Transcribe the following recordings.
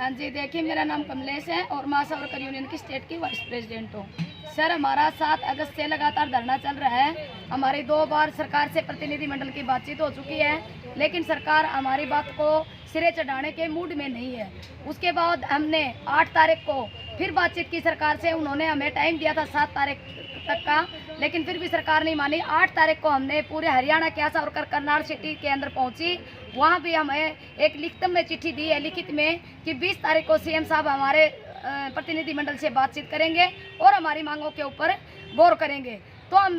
हाँ जी, देखिए मेरा नाम कमलेश है और मैं आशा वर्कर यूनियन की स्टेट की वाइस प्रेसिडेंट हूँ। सर, हमारा 7 अगस्त से लगातार धरना चल रहा है। हमारी 2 बार सरकार से प्रतिनिधिमंडल की बातचीत हो चुकी है, लेकिन सरकार हमारी बात को सिरे चढ़ाने के मूड में नहीं है। उसके बाद हमने 8 तारीख को फिर बातचीत की सरकार से। उन्होंने हमें टाइम दिया था 7 तारीख तक का, लेकिन फिर भी सरकार नहीं मानी। 8 तारीख को हमने पूरे हरियाणा के आशा वर्कर करनाल सिटी के अंदर पहुंची। वहां भी हमें एक लिखित में चिट्ठी दी है, लिखित में कि 20 तारीख को सीएम साहब हमारे प्रतिनिधिमंडल से बातचीत करेंगे और हमारी मांगों के ऊपर गौर करेंगे। तो हम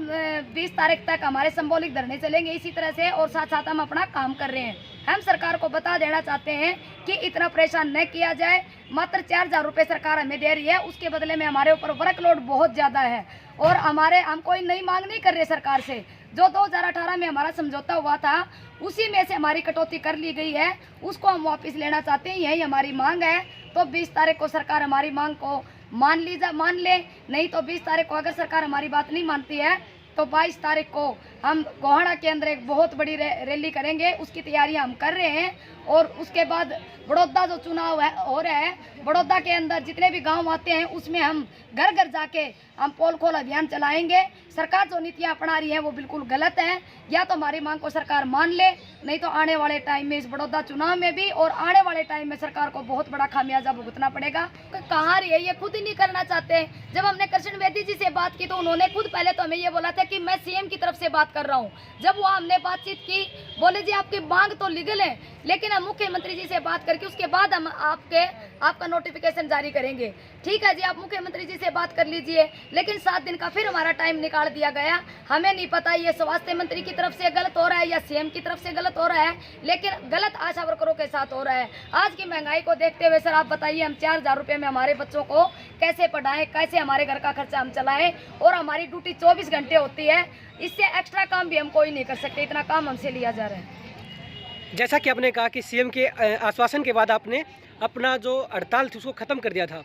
20 तारीख तक हमारे सिंबॉलिक धरने चलेंगे इसी तरह से, और साथ साथ हम अपना काम कर रहे हैं। हम सरकार को बता देना चाहते हैं कि इतना परेशान न किया जाए। मात्र 4000 रुपये सरकार हमें दे रही है, उसके बदले में हमारे ऊपर वर्कलोड बहुत ज़्यादा है और हम कोई नई मांग नहीं कर रहे सरकार से। जो 2018 में हमारा समझौता हुआ था उसी में से हमारी कटौती कर ली गई है, उसको हम वापस लेना चाहते हैं। यही हमारी मांग है। तो 20 तारीख को सरकार हमारी मांग को मान ले, नहीं तो 20 तारीख को अगर सरकार हमारी बात नहीं मानती है तो 22 तारीख को हम गोहाना के अंदर एक बहुत बड़ी रैली करेंगे। उसकी तैयारियां हम कर रहे हैं। और उसके बाद बड़ौदा जो चुनाव हो रहा है, बड़ौदा के अंदर जितने भी गांव आते हैं उसमें हम घर घर जाके हम पोल खोल अभियान चलाएंगे। सरकार जो नीतियां अपना रही है वो बिल्कुल गलत है। या तो हमारी मांग को सरकार मान ले, नहीं तो आने वाले टाइम में इस बड़ौदा चुनाव में भी और आने वाले टाइम में सरकार को बहुत बड़ा खामियाजा भुगतना पड़ेगा। कहाँ रही है, ये खुद ही नहीं करना चाहते। जब हमने कृष्ण बेदी जी से बात की तो उन्होंने खुद पहले तो हमें ये बोला था कि मैं सीएम की तरफ से बात कर रहा हूँ। जब वो हमने बातचीत की, बोले जी आपकी मांग तो लीगल है, लेकिन हम मुख्यमंत्री जी से बात करके उसके बाद हम आपका नोटिफिकेशन जारी करेंगे। ठीक है जी, आप मुख्यमंत्री जी से बात कर लीजिए। लेकिन 7 दिन का फिर हमारा टाइम निकाल दिया गया। हमें नहीं पता ये स्वास्थ्य मंत्री की तरफ से गलत हो रहा है या सीएम की तरफ से गलत हो रहा है, लेकिन गलत आशा वर्करों के साथ हो रहा है। आज की महंगाई को देखते हुए सर आप बताइए, हम 4000 रुपये में हमारे बच्चों को कैसे पढ़ाएं, कैसे हमारे घर का खर्चा हम चलाएं, और हमारी ड्यूटी 24 घंटे होती है। इससे एक्स्ट्रा काम भी हम कोई नहीं कर सकते, इतना काम हमसे लिया जा रहा है। जैसा कि आपने कहा कि सीएम के आश्वासन के बाद आपने अपना जो हड़ताल थी उसको ख़त्म कर दिया था,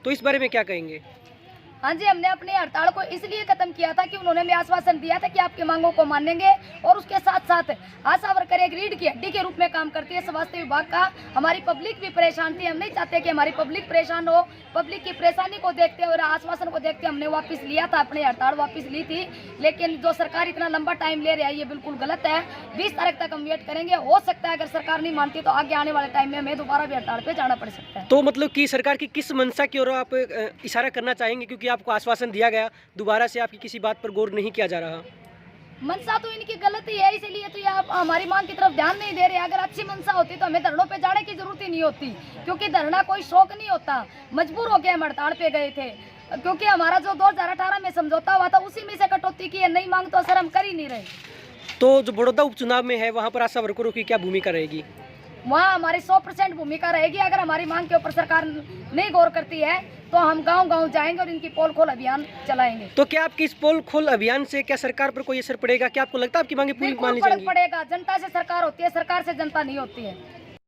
तो इस बारे में क्या कहेंगे? हाँ जी, हमने अपनी हड़ताल को इसलिए खत्म किया था कि उन्होंने भी आश्वासन दिया था कि आपकी मांगों को मानेंगे, और उसके साथ साथ आशा वर्कर एक रीढ़ की हड्डी के रूप में काम करती है स्वास्थ्य विभाग का। हमारी पब्लिक भी परेशान थी, हम नहीं चाहते कि हमारी पब्लिक परेशान हो। पब्लिक की परेशानी को देखते हुए और आश्वासन को देखते हमने वापस लिया था, अपनी हड़ताल वापस ली थी। लेकिन जो सरकार इतना लंबा टाइम ले रही है ये बिल्कुल गलत है। 20 तारीख तक हम वेट करेंगे। हो सकता है अगर सरकार नहीं मानती तो आगे आने वाले टाइम में हमें दोबारा भी हड़ताल पे जाना पड़ सकता है। तो मतलब कि सरकार की किस मंशा की ओर आप इशारा करना चाहेंगे, क्योंकि आपको आश्वासन दिया गया, दोबारा से आपकी किसी बात पर गौर नहीं किया जा रहा? मनसा तो इनकी गलती है, इसीलिए तो ये आप हमारी मांग की तरफ ध्यान नहीं दे रहे। अगर अच्छी मनसा होती तो हमें धरनों पे जाने की जरूरत ही नहीं होती, क्योंकि धरना कोई शौक नहीं होता। मजबूर होकर हम हड़ताल पे गए थे, क्योंकि हमारा जो 2018 में समझौता हुआ था उसी में से कटौती की है। नई मांग तो सर हम कर ही नहीं रहे। तो जो बड़ौदा उपचुनाव में है वहाँ पर आशा वर्करों की क्या भूमिका रहेगी? वहाँ हमारी 100% भूमिका रहेगी। अगर हमारी मांग के ऊपर सरकार नहीं गौर करती है तो हम गांव-गांव जाएंगे और इनकी पोल खोल अभियान चलाएंगे। तो क्या आपकी इस पोल खोल अभियान से क्या सरकार पर कोई असर पड़ेगा? क्या आपको लगता है आपकी मांगे पूरी मान ली जाएंगी? पड़ेगा। जनता से सरकार होती है, सरकार से जनता नहीं होती है।